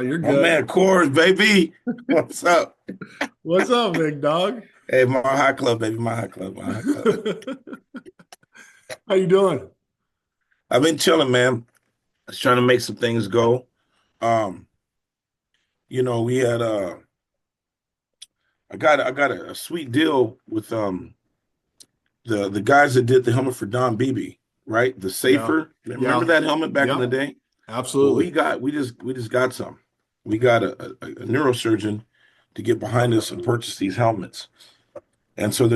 You're My good. man, Coors, baby. What's up? What's up, big dog? Hey, my hot club, baby. My hot club, my hot club. How you doing? I've been chilling, man. I was trying to make some things go. Um, we had I got a sweet deal with the guys that did the helmet for Don Beebe, right? The Yeah. safer. Remember Yeah. that helmet back in the Yep. day? Well, Absolutely. we just got some. We got a neurosurgeon to get behind us and purchase these helmets. And so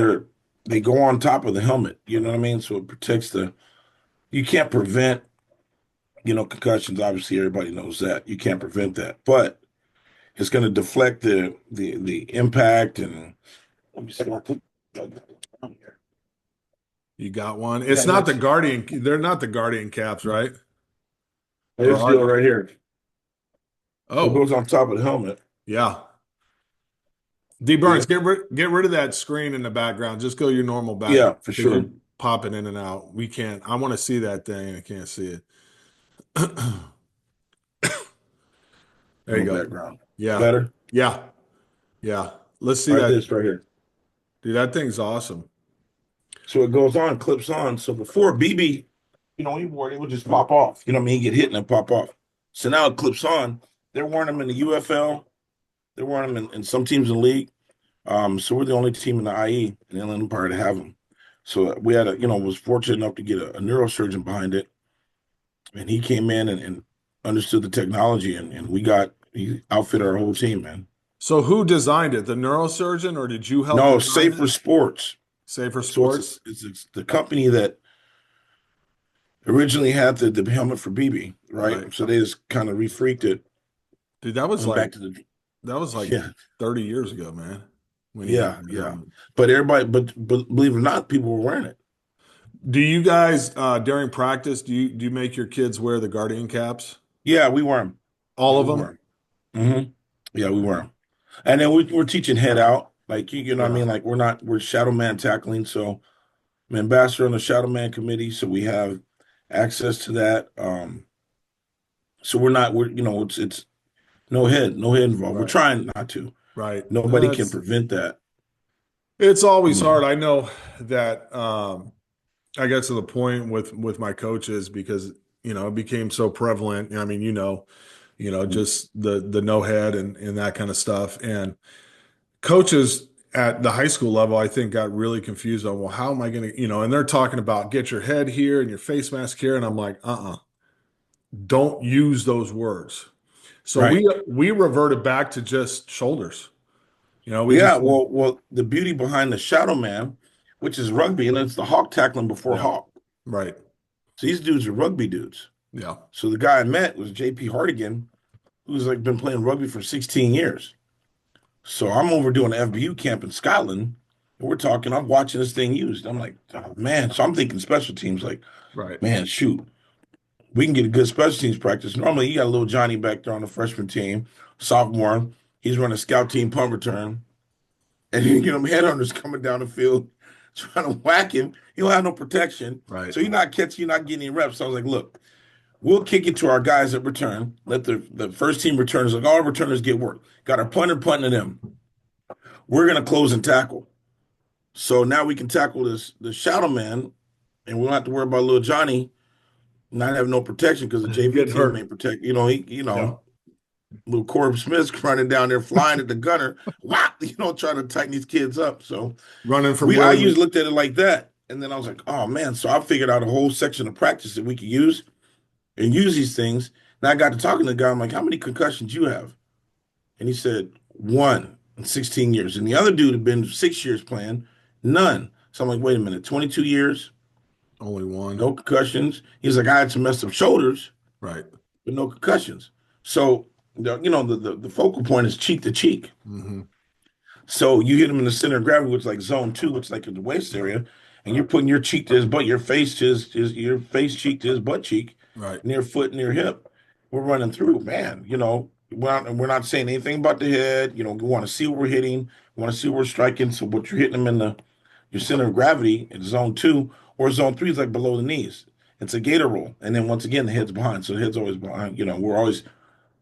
they go on top of the helmet, you know what I mean? So it protects you can't prevent, concussions. Obviously, everybody knows that. You can't prevent that. But it's going to deflect the impact and let me see. I'll put here. You got one. Yeah, It's not the that's Guardian. They're not the Guardian caps, right? Or this are deal they? right here. So it Oh, goes on top of the helmet. yeah. D Burns, Yeah. get rid of that screen in the background. Just go your normal background Yeah, for because you're sure. popping in and out. We can't. I want to see that thing. I can't see it. There you No go. background. Yeah. Better? Yeah. Yeah. Let's see All right, that. this right here. Dude, that thing's awesome. So it goes on, clips on. So before BB, he wore it would just pop off. You know what I mean? He'd get hit and then pop off. So now it clips on. They're wearing them in the UFL. They're wearing them in some teams in the league. So we're the only team in the IE in the Inland Empire to have them. So we had was fortunate enough to get a neurosurgeon behind it, and he came in and understood the technology, and he outfitted our whole team, man. So who designed it? The neurosurgeon, or did you help No, design Safer it? Sports. Safer So Sports. it's the company that originally had the helmet for BB, right? Right. So they just kind of refreaked it, Dude, that was went like back to the that was like yeah, 30 years ago, man, when he had yeah, the yeah. helmet. But everybody, but believe it or not, people were wearing it. Do you guys during practice, do you make your kids wear the Guardian caps? Yeah, we were 'em. All Yeah, of we were them? 'em. Yeah, we were 'em. And then we're teaching head out, like you know what I Yeah. mean. Like we're shadow man tackling. So I'm ambassador on the shadow man committee, so we have access to that. So we're it's no head involved. We're Right. trying not to. Right. Nobody can prevent that. It's You always know. hard. I know that I got to the point with my coaches because it became so prevalent. I mean, just the no head and that kind of stuff. And coaches at the high school level, I think, got really confused on, well, how am I going to, and they're talking about get your head here and your face mask here. And I'm like, don't use those words. So Right. we reverted back to just shoulders. We Yeah. just, Well, the beauty behind the shadow man, which is rugby, and it's the hawk tackling before yeah, hawk. right. So these dudes are rugby dudes. Yeah. So the guy I met was JP Hardigan, who's like been playing rugby for 16 years. So I'm over doing an FBU camp in Scotland, and we're talking. I'm watching this thing used. I'm like, oh, man. So I'm thinking special teams. Like, Right. man, shoot, we can get a good special teams practice. Normally, you got a little Johnny back there on the freshman team, sophomore. He's running scout team punt return, and you get him headhunters coming down the field trying to whack him. He don't have no protection, Right. so you're not catching, you're not getting any reps. So I was like, look, we'll kick it to our guys at return. Let the first team returners, like all returners, get work. Got our punter punting to them. We're gonna close and tackle. So now we can tackle the shadow man, and we don't have to worry about little Johnny not having no protection because the JV Getting team hurt. may protect. Yeah. Little Corbin Smith's running down there, flying at the gunner, whop, trying to tighten these kids up. So Running from I where usually you, looked at it like that, and then I was like, oh man. So I figured out a whole section of practice that we could use and use these things. And I got to talking to the guy. I'm like, how many concussions you have? And he said, one in 16 years. And the other dude had been 6 years playing, none. So I'm like, wait a minute, 22 years, only one. no concussions. He's like, I had some messed up shoulders, Right. but no concussions. So, the focal point is cheek to cheek. Hmm. So you hit him in the center of gravity, which is like zone two, which is like in the waist area, and you're putting your cheek to his butt, your face to your face cheek to his butt cheek, Right. near foot, near hip. We're running through, man. We're not saying anything about the head. We want to see what we're hitting, we want to see what we're striking. So what you're hitting them in your center of gravity in zone two or zone three is like below the knees. It's a gator roll, and then once again the head's behind, so the head's always behind. We're always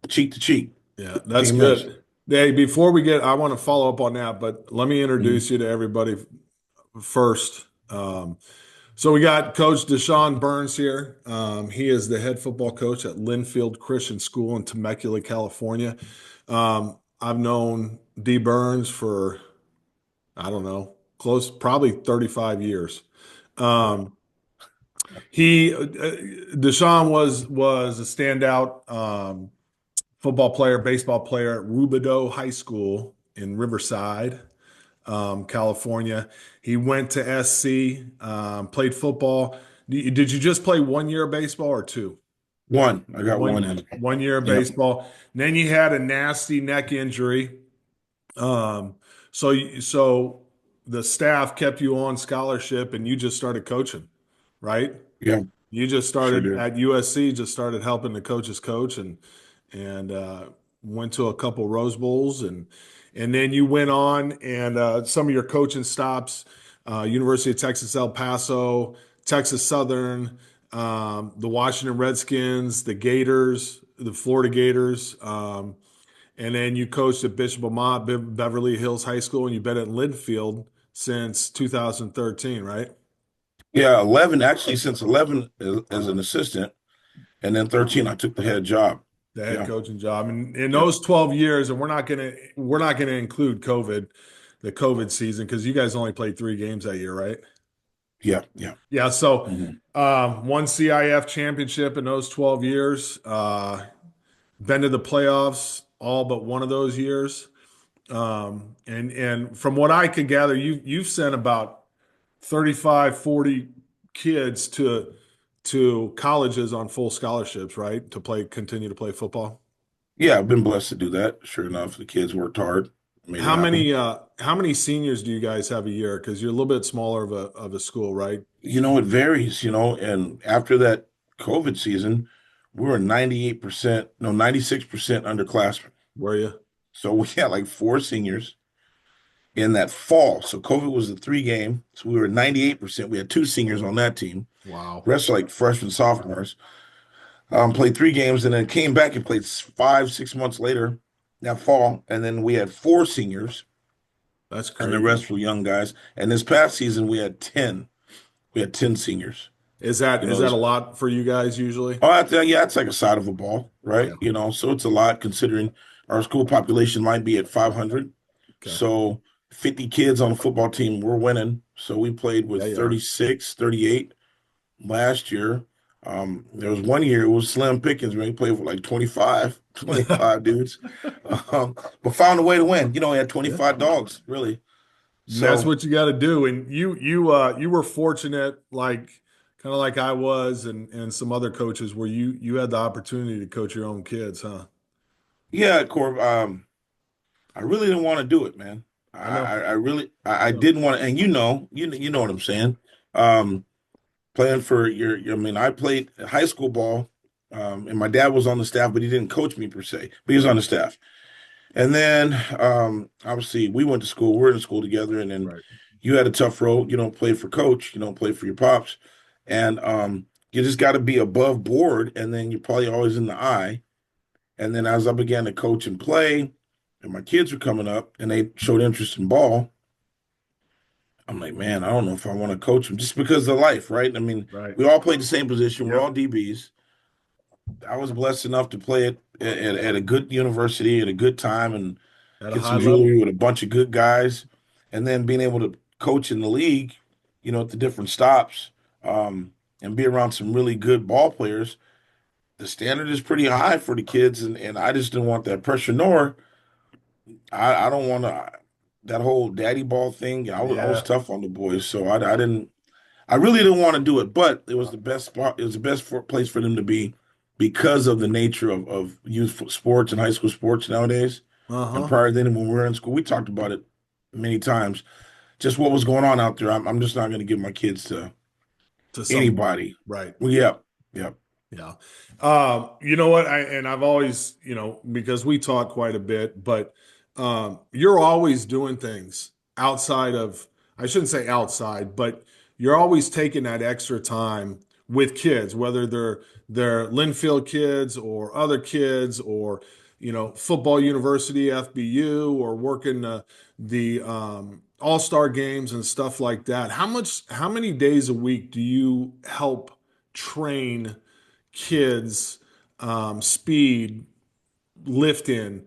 cheek to cheek. Yeah, that's Team is. good. Hey, before we get, I want to follow up on that, but let me Mhm. introduce you to everybody first. So we got Coach Deshaun Burns here. He is the head football coach at Linfield Christian School in Temecula, California. I've known D. Burns for, I don't know, close, probably 35 years. Wow. Um, Deshaun was a standout football player, baseball player at Rubidoux High School in Riverside, California. He went to SC, played football. Did you just play 1 year of baseball or two? One. I got one One in. 1 year of Yep. baseball. And then you had a nasty neck injury. So the staff kept you on scholarship and you just started coaching, right? Yeah. You just Sure started did. at USC, just started helping the coaches coach and went to a couple Rose Bowls and then you went on and some of your coaching stops, University of Texas El Paso, Texas Southern, the Washington Redskins, the Gators, the Florida Gators, and then you coached at Bishop Amat, Beverly Hills High School, and you've been at Linfield since 2013, right? Yeah, 11 actually since 11 as an assistant, and then 13 I took the head job. The head Yeah. coaching job. And in Yep. those 12 years, and we're not gonna include COVID, the COVID season, because you guys only played 3 games that year, right? Yeah. Yeah. Yeah. So Hmm. one CIF championship in those 12 years, been to the playoffs all but one of those years. And from what I could gather, you've sent about 35, 40 kids to colleges on full scholarships, right? Continue to play football. Yeah, I've been blessed to do that. Sure enough, the kids worked hard, made it How happen. many how many seniors do you guys have a year? Because you're a little bit smaller of a school, right? It varies, and after that COVID season, we were 98%, no, 96% underclassmen. Were you? So we had like four seniors in that fall. So COVID was the three game. So we were 98%. We had two seniors on that team. Wow, Rest are like freshmen, sophomores. Played three games and then came back and played 5, 6 months later that fall. And then we had four seniors that's and the crazy. rest were young guys. And this past season we had 10. We had 10 seniors. Is that You is know, that a this lot for you guys usually? yeah, it's like a side of a ball, Yeah. right? So it's a lot considering our school population might be at 500. Okay. So 50 kids on a football team, we're winning. So we played Yeah, with you are. 36, 38 last year. There was one year it was slim pickings when we played with like 25, 25 dudes. Um, but found a way to win. We had Yeah. 25 dogs, really. And that's So what you got to do. And you were fortunate, like kind of like I was, and some other coaches, where you had the opportunity to coach your own kids, huh? yeah, Corb, I really didn't want to do it, man. I, I know. I really I I know. didn't want to, and you know what I'm saying. Um, Playing for I mean, I played high school ball, and my dad was on the staff, but he didn't coach me per se, but he was on the staff. And then obviously we went to school, we're in school together, and then Right. you had a tough road. You don't play for coach, you don't play for your pops, and you just got to be above board, and then you're probably always in the eye. And then as I began to coach and play, and my kids were coming up, and they showed interest in ball. I'm like, man, I don't know if I want to coach them just because of life, right? I mean, Right. we all played the same position. We're all Yep. DBs. I was blessed enough to play it at a good university at a good time and At a get high some jewelry level. with a bunch of good guys. And then being able to coach in the league, at the different stops, and be around some really good ball players. The standard is pretty high for the kids, and I just didn't want that pressure. Nor I don't want to that whole daddy ball thing. I was Yeah. tough on the boys, so I didn't. I really didn't want to do it, but it was the best spot. It was the best place for them to be because of the nature of youth sports and high school sports nowadays. And Uh-huh. prior then, when we were in school, we talked about it many times. Just what was going on out there. I'm just not going to give my kids to To somebody. anybody. Right. Well, yep, yep. Yeah. You know what? I've always, because we talk quite a bit, but you're always doing things outside of, I shouldn't say outside, but you're always taking that extra time with kids, whether they're Linfield kids or other kids or football university, FBU, or working the all-star games and stuff like that. How many days a week do you help train kids, speed, lifting,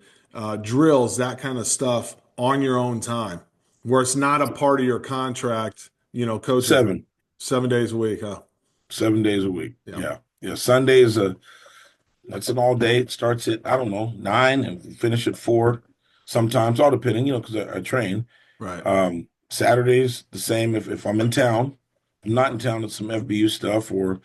drills, that kind of stuff on your own time, where it's not a part of your contract, coaching for Seven, 7 days a week, huh? 7 days a week. Yeah, Yeah. Yeah. Sunday is that's an all day. It starts at, I don't know, 9 and finish at 4. Sometimes, all depending, because I train. right. Saturdays, the same. If I'm in town, I'm not in town, it's some FBU stuff, or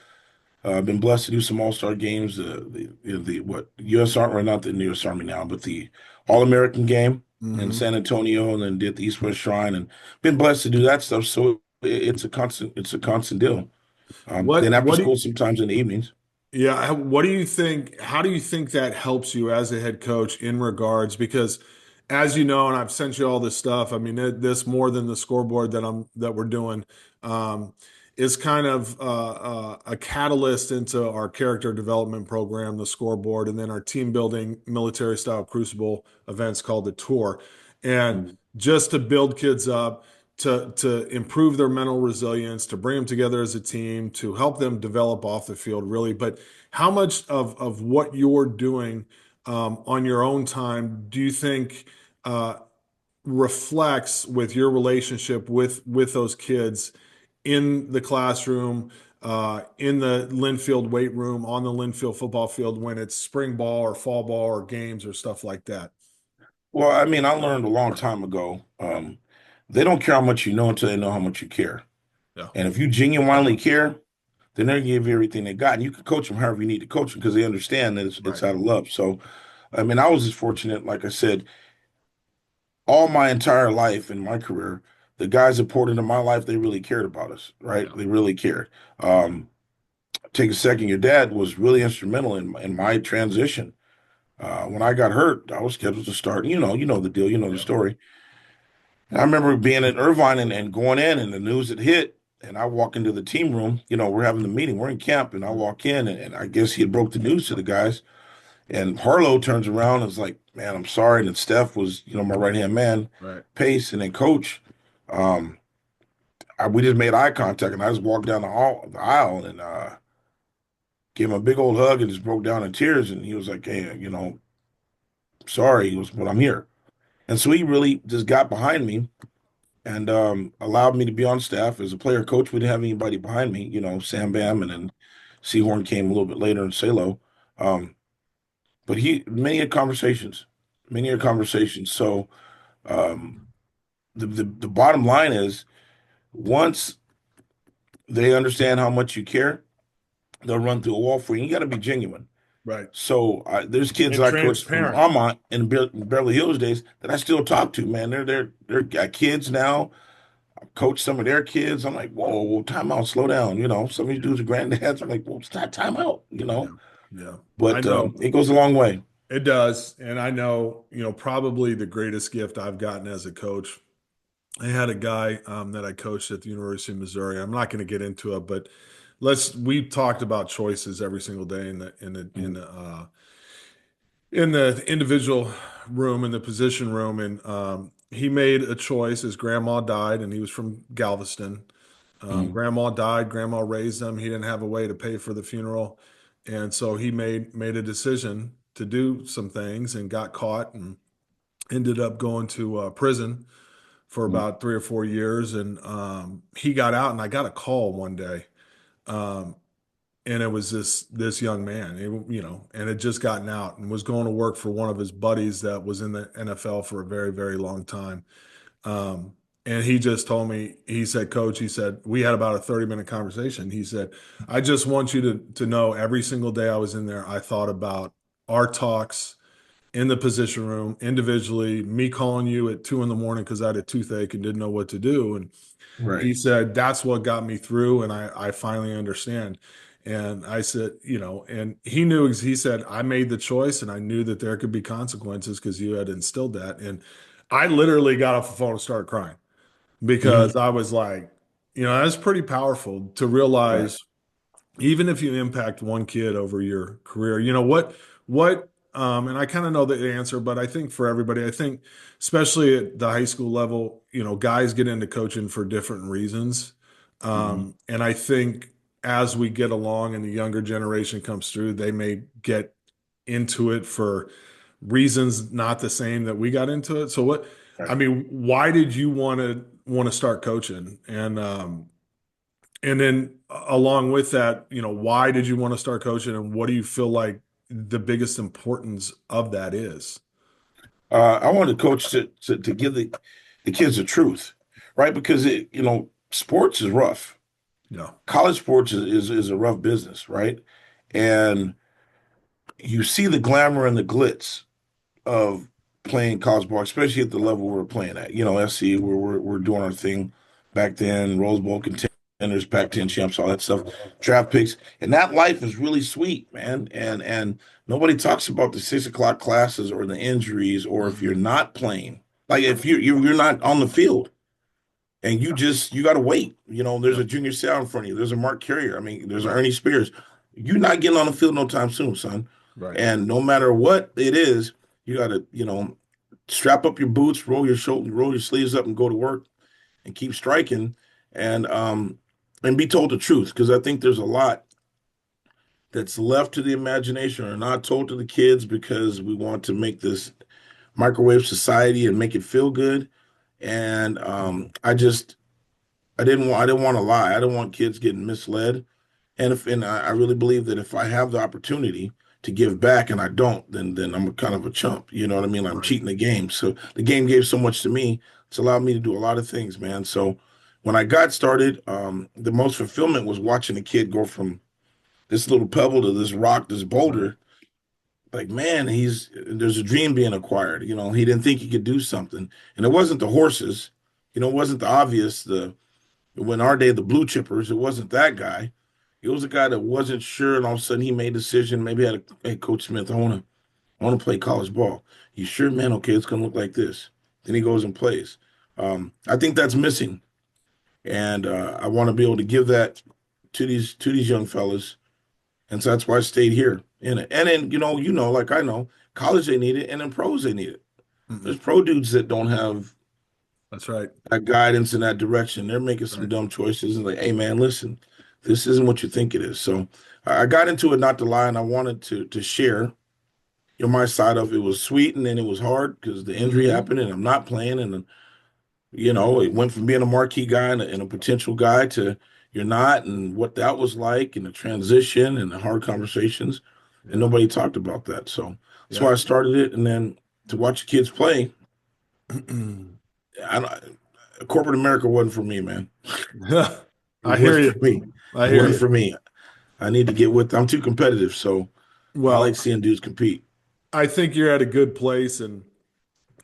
I've been blessed to do some All-Star games. The what U.S. Army, or not the U.S. Army now, but the All-American game in Hmm. San Antonio, and then did the East West Shrine, and been blessed to do that stuff. So it's a constant deal. Then What after what do school, you, sometimes in the evenings. Yeah, what do you think? How do you think that helps you as a head coach in regards? Because as you know, and I've sent you all this stuff. I mean, this more than the scoreboard that we're doing is kind of a catalyst into our character development program, the scoreboard, and then our team building military style crucible events called the tour, and Mm. just to build kids up, to improve their mental resilience, to bring them together as a team, to help them develop off the field, really. But how much of what you're doing on your own time do you think uh, reflects with your relationship with those kids in the classroom, in the Linfield weight room, on the Linfield football field when it's spring ball or fall ball or games or stuff like that? Well, I mean, I learned a long time ago. They don't care how much you know until they know how much you care. Yeah, And if you genuinely care, then they'll give you everything they got. And you can coach them however you need to coach them because they understand that it's right. out of love. So, I mean, I was just fortunate, like I said, all my entire life in my career, the guys that poured into my life, they really cared about us, right? Yeah. They really cared. Um, Take a second, your dad was really instrumental in my transition. When I got hurt, I was scheduled to start. You know the deal, you know the Yeah. story. And I remember being at Irvine and going in, and the news had hit. And I walk into the team room. We're having the meeting. We're in camp, and I walk in, and I guess he had broke the news to the guys. And Harlow turns around and is like, "Man, I'm sorry." And then Steph was, my right hand man, Right. Pace, and then Coach. Um, we just made eye contact, and I just walked down the aisle and gave him a big old hug and just broke down in tears. And he was like, "Hey, sorry." He was, "But I'm here." And so he really just got behind me and allowed me to be on staff as a player coach. We didn't have anybody behind me, Sam Bam, and then Seahorn came a little bit later and Salo. Um, but many a Yeah. conversations. So um, the bottom line is once they understand how much you care, they'll run through a wall for you. You got to be genuine. Right. So there's kids And that I coached from transparent. Armont in Beverly Hills days that I still talk to. Man, they're got kids now. Coach some of their kids. I'm like, whoa, time out, slow down. Some of these dudes are granddads. I'm like, well, it's not time out. Yeah. Yeah. I But know. it goes a long way. It does. And I know, probably the greatest gift I've gotten as a coach. I had a guy that I coached at the University of Missouri. I'm not going to get into it, but we talked about choices every single day Mm, in the individual room, in the position room. And he made a choice. His grandma died, and he was from Galveston. mm, Grandma died. Grandma raised him. He didn't have a way to pay for the funeral, and so he made a decision to do some things and got caught and ended up going to prison for mm, about 3 or 4 years. And he got out, and I got a call one day, um, and it was this young man, and had just gotten out and was going to work for one of his buddies that was in the NFL for a very, very long time. Um, and he just told me, he said, Coach, he said, we had about a 30-minute conversation. He said, I just want you to know every single day I was in there, I thought about our talks in the position room individually, me calling you at 2 in the morning because I had a toothache and didn't know what to do. And right. he said, that's what got me through. And I finally understand. And I said, and he knew, he said, I made the choice and I knew that there could be consequences because you had instilled that. And I literally got off the phone and started crying Hmm. because I was like, that's pretty powerful to Right. realize even if you impact one kid over your career, what and I kind of know the answer, but I think for everybody, I think especially at the high school level, guys get into coaching for different reasons. Hmm. And I think as we get along and the younger generation comes through, they may get into it for reasons not the same that we got into it. So I Right. mean, why did you want to start coaching? And then along with that, why did you want to start coaching and what do you feel like the biggest importance of that is? I wanted the coach to give the kids the truth, right? Because sports is rough. Yeah. College sports is a rough business, right? And you see the glamour and the glitz of playing college ball, especially at the level we're playing at. SC, where we're doing our thing back then, Rose Bowl contenders, Pac-10 champs, all that stuff, draft picks, and that life is really sweet, man. And nobody talks about the 6 o'clock classes or the injuries, or if you're Mhm. not playing, like if you're not on the field. And you got to wait. There's Yeah. a Junior Seau in front of you. There's a Mark Carrier. I mean, there's an Right. Ernie Spears. You're not getting on the field no time soon, son. Right. And no matter what it is, you got to, strap up your boots, roll your sleeves up, and go to work and keep striking, and be told the truth. Because I think there's a lot that's left to the imagination or not told to the kids because we want to make this microwave society and make it feel good. And Mhm. I didn't want to lie. I didn't want kids getting misled. And I really believe that if I have the opportunity to give back and I don't, then I'm kind of a chump. You know what I mean? I'm Right. cheating the game. So the game gave so much to me. It's allowed me to do a lot of things, man. So when I got started, the most fulfillment was watching a kid go from this little pebble to this rock, this Right. boulder. Like, man, there's a dream being acquired. He didn't think he could do something. And it wasn't the horses, it wasn't the obvious, when our day, the blue chippers, it wasn't that guy. It was a guy that wasn't sure, and all of a sudden he made a decision. Maybe had hey, Coach Smith, I want to play college ball. You sure, man? Okay, it's gonna look like this. Then he goes and plays. I think that's missing, and I want to be able to give that to these young fellas, and so that's why I stayed here in it. And then like I know, college they need it, and then pros they need it. Mhm. There's pro dudes that don't have That's right. that guidance in that direction. They're making some Right. dumb choices and like, hey man, listen, this isn't what you think it is. So I got into it not to lie, and I wanted to share my side of it. Was sweet and then it was hard because the injury Hmm. happened and I'm not playing. And it went from being a marquee guy and a potential guy to you're not, and what that was like, and the transition and the hard conversations. And Yeah. nobody talked about that. So that's why Yeah. I started it. And then to watch the kids play, corporate America wasn't for me, man. Yeah. It I hear wasn't for you. me. I It hear wasn't you. for me. I need to get with. I'm too competitive, so I like Well, seeing dudes compete. I think you're at a good place. And,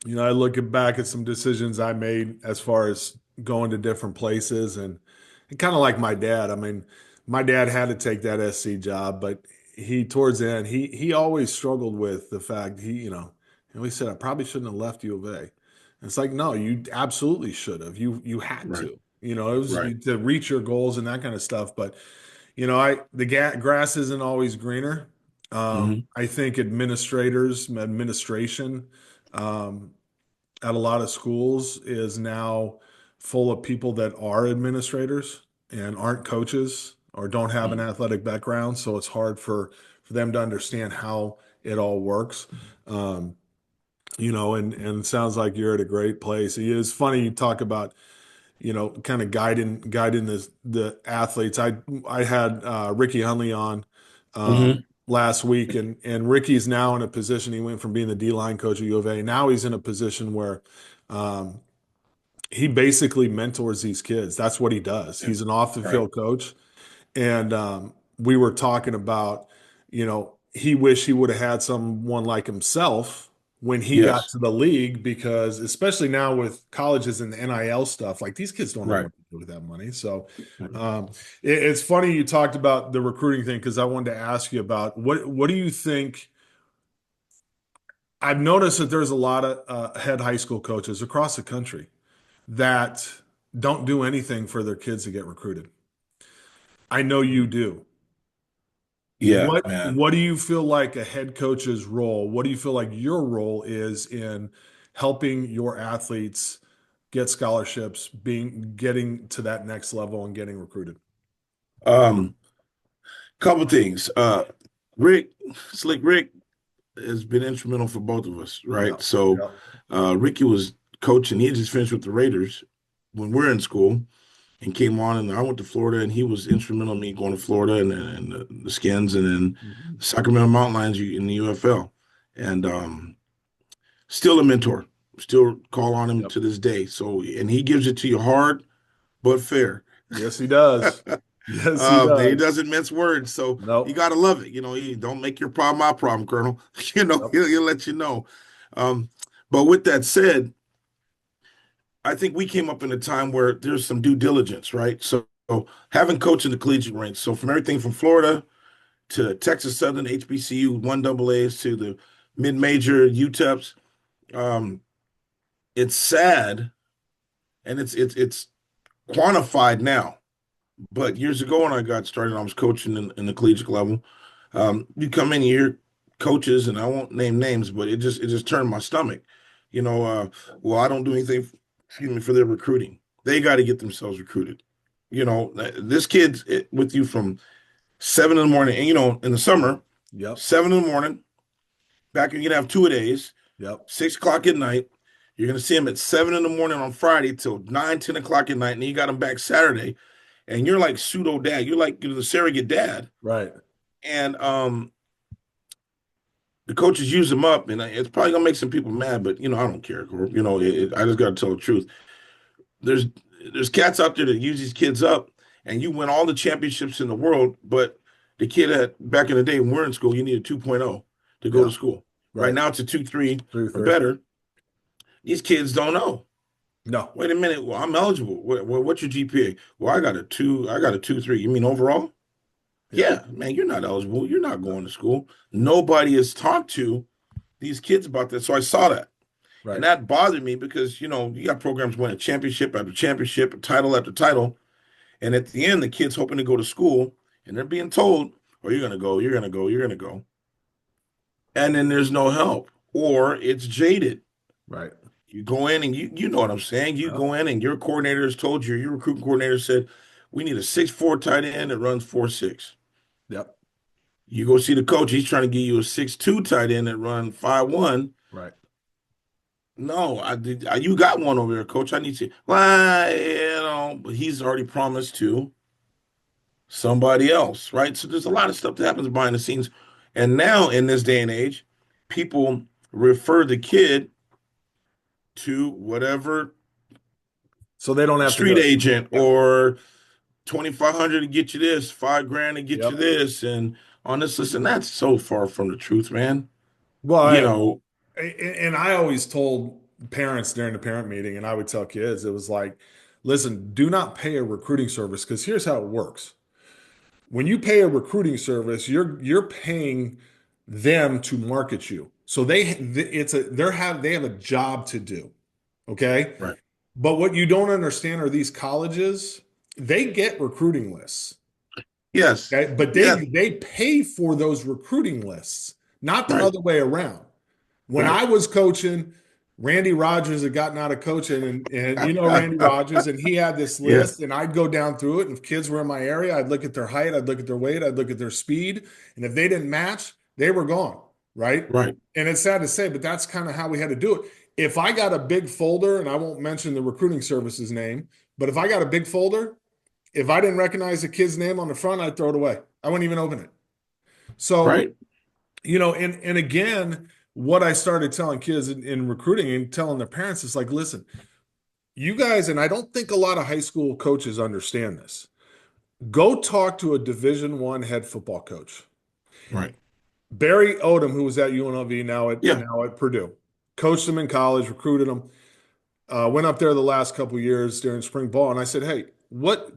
I look back at some decisions I made as far as going to different places and kind of like my dad. I mean, my dad had to take that SC job, but towards the end, he always struggled with the fact he said, I probably shouldn't have left U of A. And it's like, no, you absolutely should have. You had Right, to. It was right. to reach your goals and that kind of stuff. But the grass isn't always greener. Hmm. I think administration um, at a lot of schools is now full of people that are administrators and aren't coaches or don't have an athletic background. So it's hard for them to understand how it all works. Um, and it sounds like you're at a great place. It is funny you talk about kind of guiding the athletes. I had Ricky Hunley on Hmm. last week, and Ricky's now in a position. He went from being the D line coach at U of A. Now he's in a position where um, he basically mentors these kids. That's what he does. Yeah. He's an off the Right. field coach, and we were talking about, he wished he would have had someone like himself when he got Yes. to the league, because especially now with colleges and the NIL stuff, like these kids don't know Right. what to do with that money. So um, it's funny you talked about the recruiting thing because I wanted to ask you about what do you think? I've noticed that there's a lot of head high school coaches across the country that don't do anything for their kids to get recruited. I know you do. Yeah, man. What do you feel like a head coach's role? What do you feel like your role is in helping your athletes get scholarships, getting to that next level and getting recruited? Um, Couple things. Rick, Slick Rick has been instrumental for both of us, Yeah. right? So, Yeah. Ricky was coaching. He had just finished with the Raiders when we're in school and came on, and I went to Florida, and he was instrumental in me going to Florida and the Skins, and then Mhm. Sacramento Mountain Lions in the UFL, and still a mentor. Still call on him Yep. to this day. So, and he gives it to you hard but fair. Yes, he does. Yes, he He does. doesn't mince words, so you Nope. got to love it. You know, he don't make your problem my problem, Colonel. You know, Yep. he'll let you know. Um, but with that said, I think we came up in a time where there's some due diligence, right? So having coached in the collegiate ranks, so from everything from Florida to Texas Southern, HBCU, one double A's to the mid-major UTEPs, um, it's sad and it's quantified now. But years ago when I got started, I was coaching in the collegiate level. You come in here, coaches, and I won't name names, but it just turned my stomach. You know, well, I don't do anything, excuse me, for their recruiting. They got to get themselves recruited. You know, this kid's with you from 7 in the morning, and in the summer, Yep. 7 in the morning. Back you're gonna have 2 a days, Yep. 6 o'clock at night. You're gonna see him at 7 in the morning on Friday till 9, 10 o'clock at night, and then you got him back Saturday, and you're like pseudo dad. You're like the surrogate dad, Right. and the coaches use them up, and it's probably gonna make some people mad, but I don't care. Corp. I just got to tell the truth. There's there's cats out there that use these kids up, and you win all the championships in the world, but the kid at back in the day when we're in school, you need a 2.0 to go Yeah. to school. Right Right. now, it's a 2.3 Three, or three. better. These kids don't know. No. Wait a minute. Well, I'm eligible. What's your GPA? Well, I got a two. I got a 2.3. You mean overall? Yeah. Yeah, man, you're not eligible. You're not No. going to school. Nobody has talked to these kids about that. So I saw that. And Right. that bothered me because, you got programs winning championship after championship, title after title. And at the end, the kid's hoping to go to school and they're being told, oh, you're going to go, you're going to go, you're going to go. And then there's no help or it's jaded. Right. You go in and you know what I'm saying. You Yeah. go in and your coordinator has told you, your recruiting coordinator said, we need a 6'4" tight end that runs 4.6. Yep. You go see the coach, he's trying to give you a 6'2" tight end that run 5'1". Right. No, you got one over there, coach. I need to. Well, but he's already promised to somebody else, right? So there's a lot of stuff that happens behind the scenes. And now in this day and age, people refer the kid to whatever So they don't have to street do it. agent Yep. or 2,500 to get you this, 5 grand to get you Yep. this, and on this list. And that's so far from the truth, man. Well, You know, and I always told parents during the parent meeting, and I would tell kids, it was like, listen, do not pay a recruiting service because here's how it works. When you pay a recruiting service, you're paying them to market you. So they have a job to do. Okay. right. But what you don't understand are these colleges, they get recruiting lists. Yes. Okay. But Yes. they pay for those recruiting lists, not the Right. other way around. When Right. I was coaching, Randy Rogers had gotten out of coaching, and you know Randy Rogers, and he had this Yeah. list, and I'd go down through it. And if kids were in my area, I'd look at their height, I'd look at their weight, I'd look at their speed, and if they didn't match, they were gone, right? Right. And it's sad to say, but that's kind of how we had to do it. If I got a big folder, and I won't mention the recruiting services name, but if I got a big folder, if I didn't recognize the kid's name on the front, I'd throw it away. I wouldn't even open it. So Right. and again, what I started telling kids in recruiting and telling their parents is like, listen, you guys, and I don't think a lot of high school coaches understand this. Go talk to a Division I head football coach. Right. Barry Odom, who was at UNLV, Yeah. now at Purdue, coached him in college, recruited him, went up there the last couple years during spring ball, and I said, hey,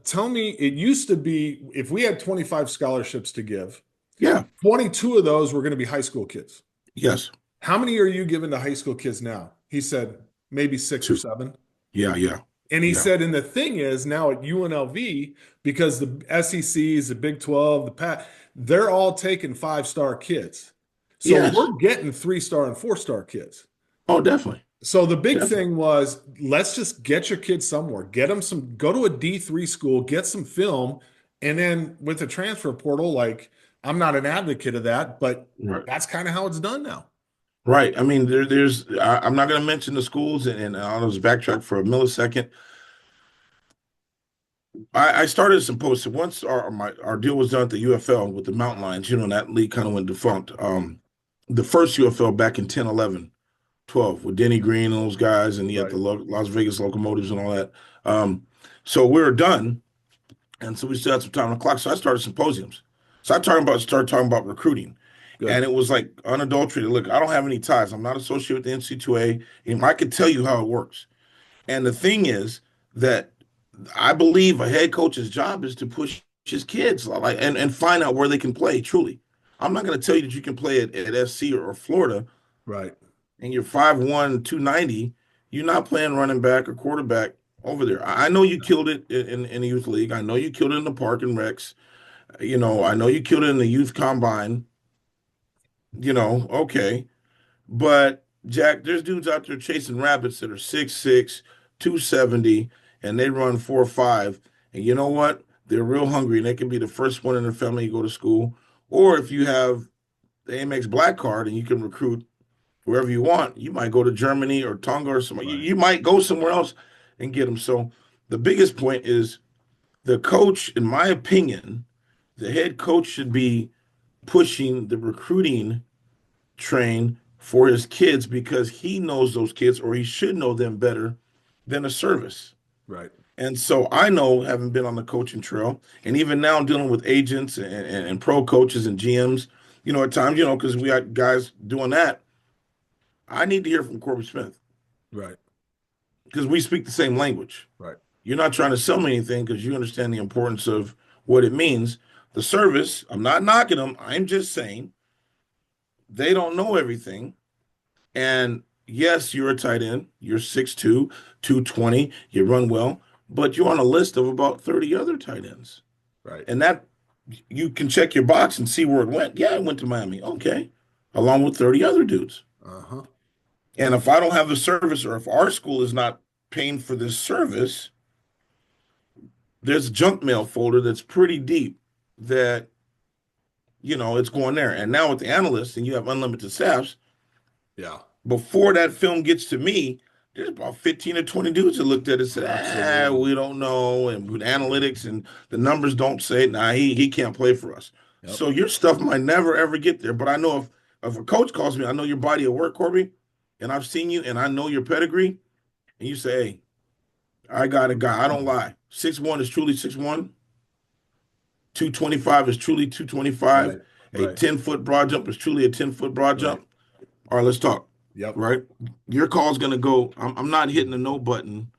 tell me, it used to be if we had 25 scholarships to give, Yeah. 22 of those were going to be high school kids. Yes. How many are you giving to high school kids now? He said, maybe six or Two. seven. Yeah. Yeah. And he Yeah. said, and the thing is now at UNLV, because the SECs, the Big 12, the PAC, they're all taking 5-star kids. So Yes. we're getting 3-star and 4-star kids. Oh, definitely. So the big Definitely. thing was, let's just get your kids somewhere, get them some, go to a D3 school, get some film, and then with the transfer portal, like I'm not an advocate of that, but Right. that's kind of how it's done now. Right. I mean, I'm not going to mention the schools, and I'll just backtrack for a millisecond. I started a symposium once our deal was done at the UFL with the Mountain Lions. You know, that league kind of went defunct. The first UFL back in 10, 11, 12 with Denny Green and those guys, and you had the Right. Las Vegas Locomotives and all that. Um, so we were done, and so we still had some time on the clock. So I started symposiums. So started talking about recruiting. And Good. it was like unadulterated. Look, I don't have any ties. I'm not associated with the NC2A. And I could tell you how it works. And the thing is that I believe a head coach's job is to push his kids like and find out where they can play truly. I'm not going to tell you that you can play at SC or Florida Right. and you're 5'1", 290. You're not playing running back or quarterback over there. I know you killed it in the youth league. I know you killed it in the park and recs. You know, I know you killed it in the youth combine. You know, okay. But Jack, there's dudes out there chasing rabbits that are 6'6", 270, and they run 4.5. And you know what? They're real hungry, and they can be the first one in their family to go to school. Or if you have the Amex Black Card and you can recruit wherever you want, you might go to Germany or Tonga or somewhere. Right. You might go somewhere else and get them. So the biggest point is the coach, in my opinion, the head coach should be pushing the recruiting train for his kids because he knows those kids or he should know them better than a service. Right. And so I know, having been on the coaching trail, and even now dealing with agents and pro coaches and GMs, you know, at times, you know, because we got guys doing that, I need to hear from Corbin Smith Right. because we speak the same language. Right. You're not trying to sell me anything because you understand the importance of what it means. The service, I'm not knocking them. I'm just saying they don't know everything. And yes, you're a tight end. You're 6'2", 220. You run well, but you're on a list of about 30 other tight ends. Right. And that you can check your box and see where it went. Yeah, it went to Miami. Okay. Along with 30 other dudes. Uh-huh. And if I don't have the service or if our school is not paying for this service, there's a junk mail folder that's pretty deep that, you know, it's going there. And now with the analysts and you have unlimited staffs, Yeah. before that film gets to me, there's about 15 or 20 dudes that looked at it and said, Absolutely. we don't know. And with analytics and the numbers don't say it, nah, he can't play for us. Yep. So your stuff might never ever get there. But I know if a coach calls me, I know your body of work, Corby, and I've seen you and I know your pedigree, and you say, hey, I got a guy. I don't lie. 6'1" is truly 6'1. 225 is truly 225. Right. A Right. 10-foot broad jump is truly a 10-foot broad Right. jump. All right, let's talk. Yep. Right? Your call's gonna go. I'm not hitting the no button,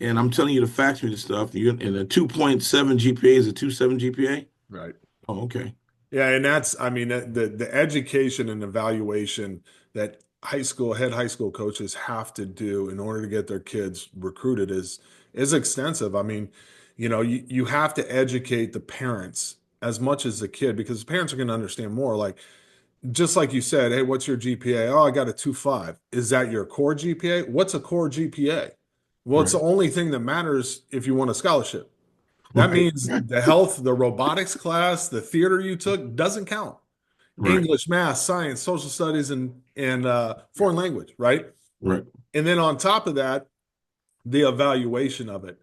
and I'm telling you to fax me the stuff. You and a 2.7 GPA is a 2.7 GPA. Right. Oh, okay. Yeah, and that's, I mean, the education and evaluation that high school coaches have to do in order to get their kids recruited is extensive. I mean, you have to educate the parents as much as the kid because the parents are going to understand more. Like just like you said, hey, what's your GPA? Oh, I got a 2.5. Is that your core GPA? What's a core GPA? Well, it's the Right. only thing that matters if you want a scholarship. That Right. means the health, the robotics class, the theater you took doesn't count. Right. English, math, science, social studies, and foreign language, right? Right. And then on top of that, the evaluation of it.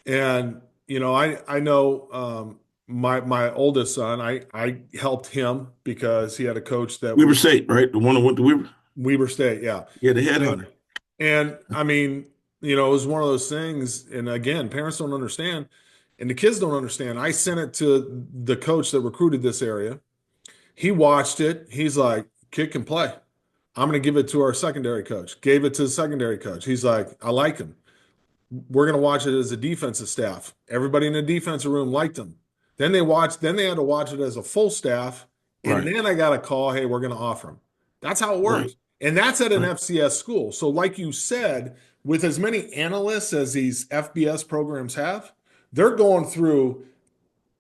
And I know my oldest son, I helped him because he had a coach that Weber was State, right? The one that went to Weber. Weber State, yeah. Yeah, the And, headhunter. and I mean, it was one of those things. And again, parents don't understand, and the kids don't understand. I sent it to the coach that recruited this area. He watched it. He's like, kid can play. I'm going to give it to our secondary coach. Gave it to the secondary coach. He's like, I like him. We're going to watch it as a defensive staff. Everybody in the defensive room liked him. Then they had to watch it as a full staff. And Right. then I got a call, hey, we're going to offer him. That's how it Right. works. And that's at an Right. FCS school. So, like you said, with as many analysts as these FBS programs have, they're going through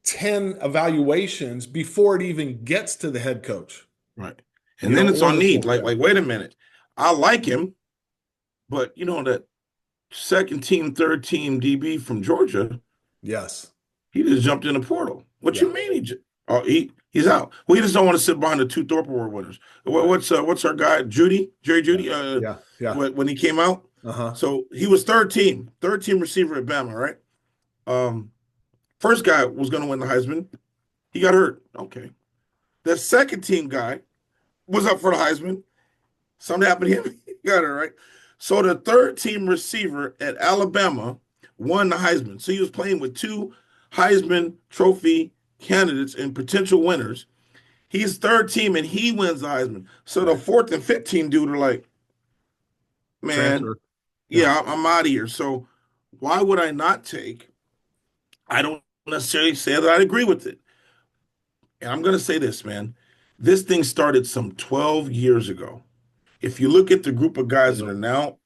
10 evaluations before it even gets to the head coach, Right. And then it's or on the need. full. Like, Yeah. like, wait a minute. I like him, but that second team, third team DB from Georgia, Yes. he just jumped in the portal. What Yeah. you mean oh, he's out? Well, he just don't want to sit behind the two Thorpe Award winners. Right. What's our guy, Jerry Yeah. Judy, Yeah. Yeah. when he came out? Uh-huh. So he was third team receiver at Bama, right? Um, First guy was gonna win the Heisman. He got hurt. Okay. The second team guy was up for the Heisman. Something happened to him. He got it right. So the third team receiver at Alabama won the Heisman. So he was playing with two Heisman Trophy candidates and potential winners. He's third team and he wins the Heisman. So the Right. fourth and fifth team dude are like, man, Transfer. Yeah. yeah, I'm out of here. So why would I not take? I don't necessarily say that I agree with it. And I'm going to say this, man. This thing started some 12 years ago. If you look at the group of guys that are Yep. now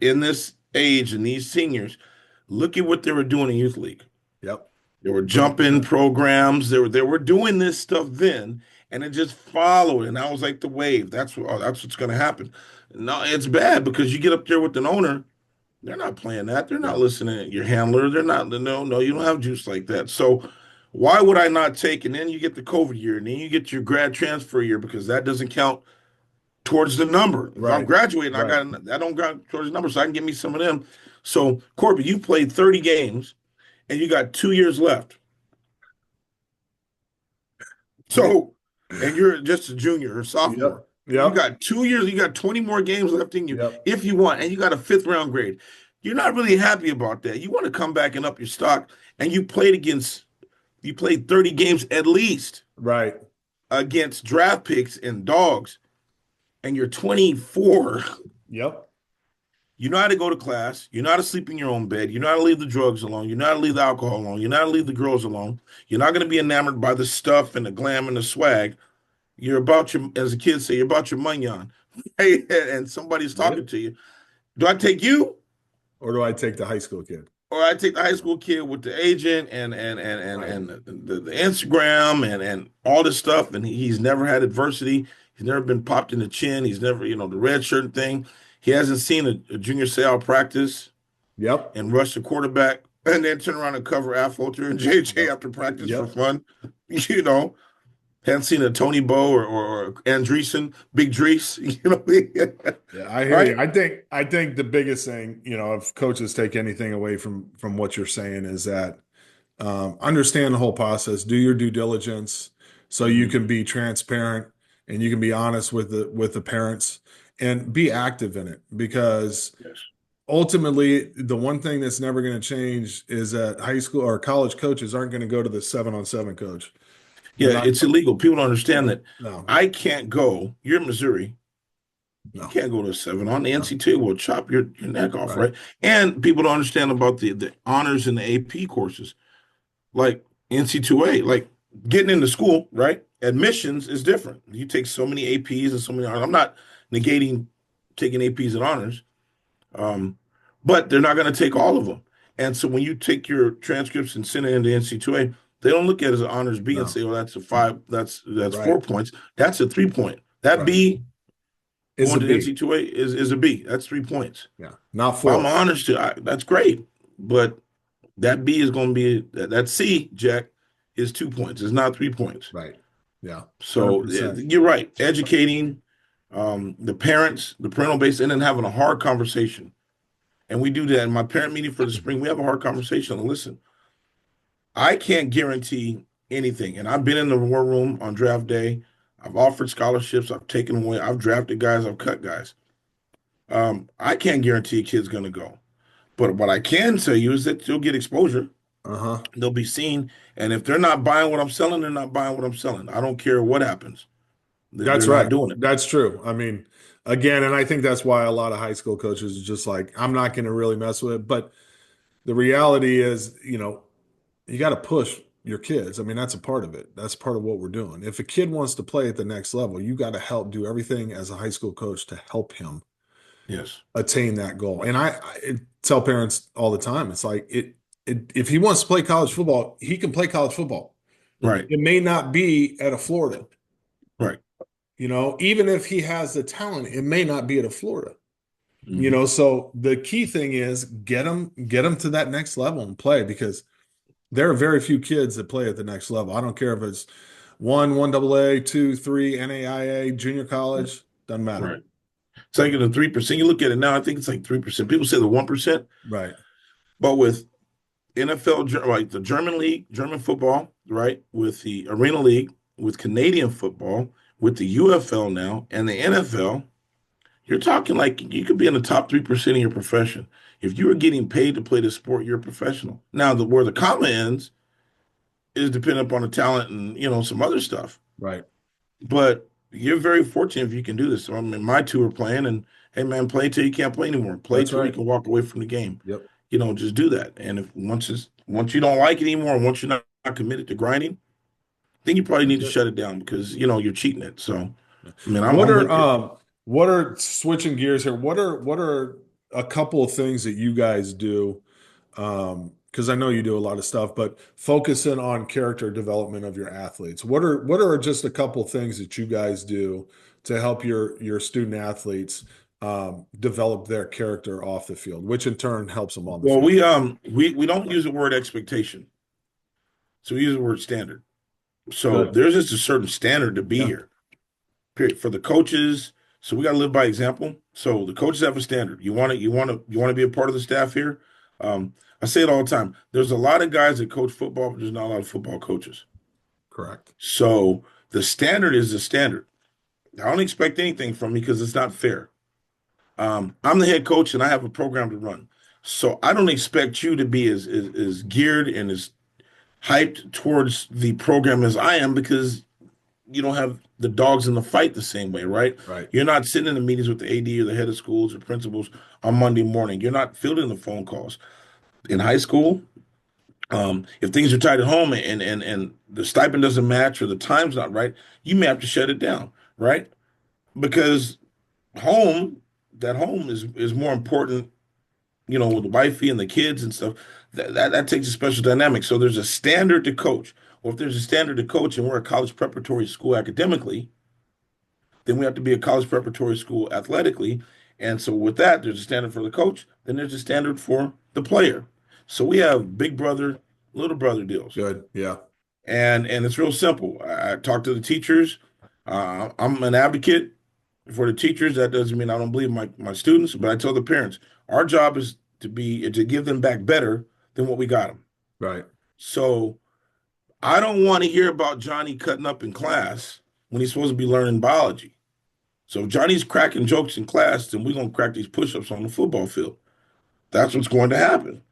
in this age and these seniors, look at what they were doing in youth league. Yep. They were jumping 100%. programs. They were doing this stuff then, and it just followed. And I was like the wave. That's what's going to happen. No, it's bad because you get up there with an owner. They're not playing that. They're not Yeah. listening to your handler. They're not. No. You don't have juice like that. So why would I not take? And then you get the COVID year, and then you get your grad transfer year because that doesn't count towards the number. If I'm Right. graduating, Right. I don't got towards the number, so I can get me some of them. So Corbin, you played 30 games and you got 2 years left. So, and you're just a junior or sophomore. Yep. You Yep. got 2 years, you got 20 more games left in you Yep. if you want, and you got a fifth round grade. You're not really happy about that. You want to come back and up your stock, and you played 30 games at least Right. against draft picks and dogs, and you're 24. Yep. You know how to go to class. You know how to sleep in your own bed. You know how to leave the drugs alone. You know how to leave the alcohol alone. You know how to leave the girls alone. You're not going to be enamored by the stuff and the glam and the swag. You're about your, as the kids say, you're about your money on. And somebody's talking Yep. to you. Do I take you Or do I take the high school kid? or I take the high school kid with the agent Right. and the Instagram and all this stuff? And he's never had adversity. He's never been popped in the chin. He's never, the red shirt thing. He hasn't seen a junior sale practice Yep. and rush the quarterback and then turn around and cover Afloater and JJ Yep. after practice for Yep. fun. You know, hadn't seen a Tony Bo or Andreessen, Big Drees, Yeah, I hear right? you. I think the biggest thing, if coaches take anything away from what you're saying is that understand the whole process, do your due diligence so you Mm-hmm. can be transparent and you can be honest with the parents and be active in it because Yes. ultimately the one thing that's never going to change is that high school or college coaches aren't going to go to the 7-on-7 coach. They're Yeah, not. it's illegal. People don't Yeah, understand that. no, I can't go. You're in Missouri. You no, can't go to 7 on. The no. NCAA will chop your neck off, Right. right? And people don't understand about the honors and the AP courses. Like NC2A, like getting into school, right? Admissions is different. You take so many APs and so many honors. I'm not negating taking APs and honors, um, but they're not going to take all of them. And so when you take your transcripts and send it into NC2A, they don't look at it as an honors B and No. say, "Oh, that's a five. That's Right. 4 points. That's a 3 point. That Right. B Is a going to B. NC2A is a B. That's 3 points. Yeah. Not If I'm four. honors that's great, but that B is going to be that C, Jack, is 2 points. It's not 3 points. Right. Yeah. So 100%. you're right. Educating the parents, the parental base, and then having a hard conversation. And we do that in my parent meeting for the spring. We have a hard conversation. And listen, I can't guarantee anything. And I've been in the war room on draft day. I've offered scholarships. I've taken away. I've drafted guys. I've cut guys. I can't guarantee a kid's going to go. But what I can tell you is that you'll get exposure. Uh-huh. They'll be seen. And if they're not buying what I'm selling, they're not buying what I'm selling. I don't care what happens. They're That's not right. doing it. That's true. I mean, again, and I think that's why a lot of high school coaches are just like, I'm not going to really mess with it. But the reality is, you got to push your kids. I mean, that's a part of it. That's part of what we're doing. If a kid wants to play at the next level, you got to help do everything as a high school coach to help him Yes. attain that goal. And I tell parents all the time, it's like if he wants to play college football, he can play college football. Right. It may not be at a Florida. Right. Even if he has the talent, it may not be at a Florida. Hmm. So the key thing is get him to that next level and play, because there are very few kids that play at the next level. I don't care if it's one double A, two, three, NAIA, junior college, doesn't matter. Right. It's like in the 3%. You look at it now, I think it's like 3%. People say the 1%, Right. but with NFL, like the German league, German football, right? With the Arena League, with Canadian football, with the UFL now, and the NFL, you're talking like you could be in the top 3% of your profession. If you are getting paid to play the sport, you're a professional. Now, where the comma ends is dependent upon the talent and some other stuff. Right. But you're very fortunate if you can do this. So, I mean, my two are playing, and hey, man, play till you can't play anymore. Play That's till you right. can walk away from the game. Yep. Just do that. And if once you don't like it anymore, once you're not committed to grinding, then you probably need That's to it. shut it down because you're cheating it. So, I mean, I'm, What I'm are with you. what are switching gears here? What are a couple of things that you guys do? Because I know you do a lot of stuff, but focusing on character development of your athletes. What are just a couple of things that you guys do to help your student athletes develop their character off the field, which in turn helps them on the Well, field? we don't use the word expectation, so we use the word standard. So Good. there's just a certain standard to be Yeah. here. Period. For the coaches, so we got to live by example. So the coaches have a standard. You want to be a part of the staff here. I say it all the time. There's a lot of guys that coach football, but there's not a lot of football coaches. Correct. So the standard is the standard. I don't expect anything from me because it's not fair. I'm the head coach and I have a program to run. So I don't expect you to be as geared and as hyped towards the program as I am because you don't have the dogs in the fight the same way, right? Right. You're not sitting in the meetings with the AD or the head of schools or principals on Monday morning. You're not fielding the phone calls. In high school, if things are tight at home and the stipend doesn't match or the time's not right, you may have to shut it down, right? Because home, that home is more important, with the wifey and the kids and stuff. That takes a special dynamic. So there's a standard to coach. Well, if there's a standard to coach and we're a college preparatory school academically, then we have to be a college preparatory school athletically. And so with that, there's a standard for the coach, then there's a standard for the player. So we have big brother, little brother deals. Good. Yeah. And it's real simple. I talk to the teachers. I'm an advocate for the teachers. That doesn't mean I don't believe my students, but I tell the parents, our job is to give them back better than what we got them. Right. So I don't want to hear about Johnny cutting up in class when he's supposed to be learning biology. So if Johnny's cracking jokes in class, then we're gonna crack these push-ups on the football field. That's what's going to happen.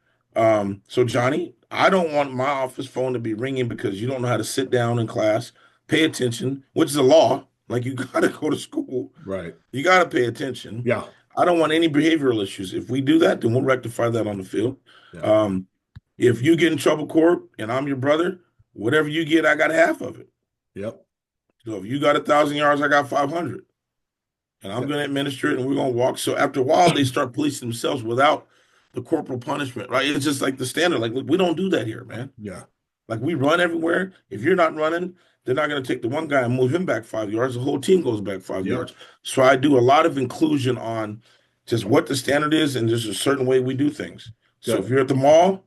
So Johnny, I don't want my office phone to be ringing because you don't know how to sit down in class, pay attention, which is a law. Like you gotta go to school. Right. You gotta pay attention. Yeah. I don't want any behavioral issues. If we do that, then we'll rectify that on the field. Yeah. Um, if you get in trouble, Corp, and I'm your brother, whatever you get, I got half of it. Yep. So if you got 1,000 yards, I got 500. And I'm Yep. going to administer it and we're going to walk. So after a while, they start policing themselves without the corporal punishment, right? It's just like the standard. Like, look, we don't do that here, man. Yeah. Like, we run everywhere. If you're not running, they're not going to take the one guy and move him back 5 yards. The whole team goes back five Yep. yards. So I do a lot of inclusion on just what the standard is and there's a certain way we do things. So if Good. you're at the mall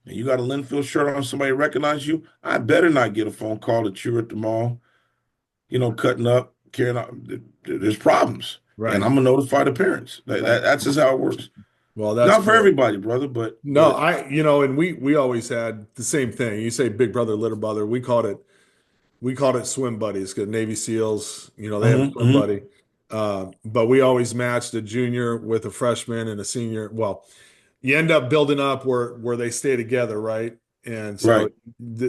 and you got a Linfield shirt on, somebody recognize you, I better not get a phone call that you're at the mall, cutting up, carrying on. There's problems, and Right. I'm gonna notify the parents. Right. That's just how it works. Well, that's Not for great. everybody, brother, but No, and we always had the same thing. You say big brother, little brother. We called it swim buddies because Navy SEALs, they have a swim hmm. buddy. But we always matched a junior with a freshman and a senior. Well, you end up building up where they stay together, right? And so Right,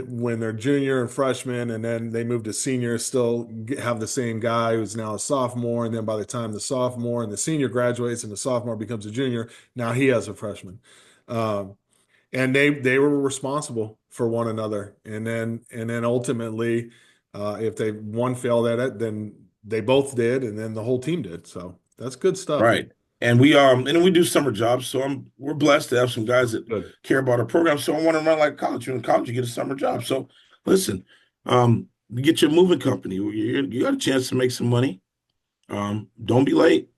when they're junior and freshman, and then they move to senior, still have the same guy who's now a sophomore, and then by the time the sophomore and the senior graduates and the sophomore becomes a junior, now he has a freshman. Um, and they were responsible for one another, and then ultimately, if they one failed at it, then they both did, and then the whole team did. So that's good stuff, man. right. And then we do summer jobs. So we're blessed to have some guys that Good. care about our program. So I want to run like college. You're in college, you get a summer job. So listen, you get your moving company. You got a chance to make some money. Don't be late.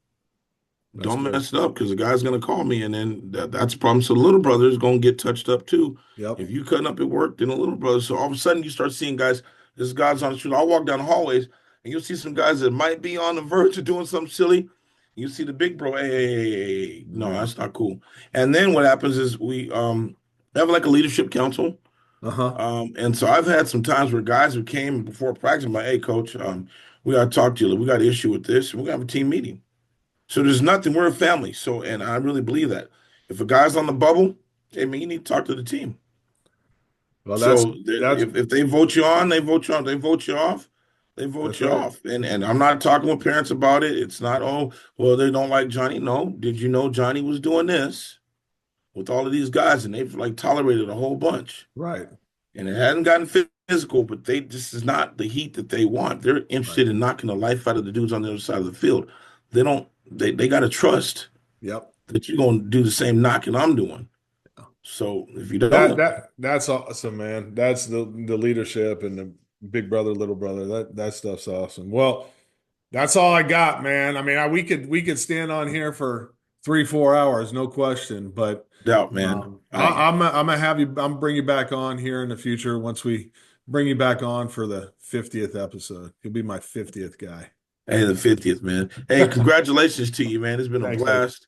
That's Don't good. mess it up because the guy's gonna call me, and then that's a problem. So the little brother is gonna get touched up too. Yep. If you cutting up at work, then the little brother. So all of a sudden you start seeing guys. This guy's on the street. I'll walk down the hallways, and you'll see some guys that might be on the verge of doing something silly. You see the big bro. Hey, no, Yeah. that's not cool. And then what happens is we have like a leadership council. Uh-huh. And so I've had some times where guys who came before practice, I'm like, hey, coach, we got to talk to you. We got an issue with this. We're gonna have a team meeting. So there's nothing. We're a family. So, and I really believe that if a guy's on the bubble, hey man, you need to talk to the team. Well, So that's if they vote you on, they vote you on. They vote you off, they vote that's you right. off. And I'm not talking with parents about it. It's not, oh, well, they don't like Johnny. No, did you know Johnny was doing this with all of these guys, and they've like tolerated a whole bunch, Right. and it hadn't gotten physical, but they this is not the heat that they want. They're Right. interested in knocking the life out of the dudes on the other side of the field. They don't. They got to trust Yep. that you're going to do the same knocking I'm doing. So if you don't, That's awesome, man. That's the leadership and the big brother, little brother. That stuff's awesome. Well, that's all I got, man. I mean, we could stand on here for 3, 4 hours, no question. But doubt, man. I'm gonna have you. I'm gonna bring you back on here in the future once we bring you back on for the 50th episode. You'll be my 50th guy. Hey, the 50th, man. Hey, congratulations to you, man. It's been a Thanks, buddy. blast.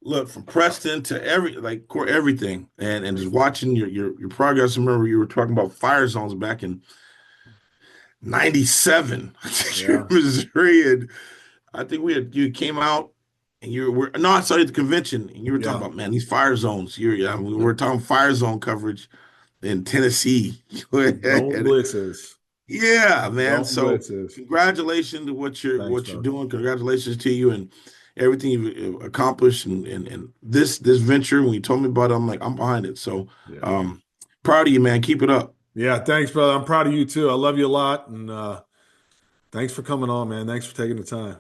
Look, from Preston to everything, and just watching your progress. I remember you were talking about fire zones back in '97, Yeah. Missouri, and I think you came out and you were no, I saw you at the convention and you were talking Yeah. about man these fire zones. Yeah, we Yep. were talking fire zone coverage in Tennessee. Don't blitzes. Yeah, man. Don't So blitzes. congratulations to what you're Thanks, what you're bro. doing. Congratulations to you and everything you've accomplished and this venture. When you told me about it, I'm like, I'm behind it. So Yeah. um proud of you, man. Keep it up. Yeah, thanks, brother. I'm proud of you too. I love you a lot. And thanks for coming on, man. Thanks for taking the time.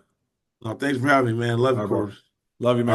Thanks for having me, man. Love All you, right, bro. course. Love you, man.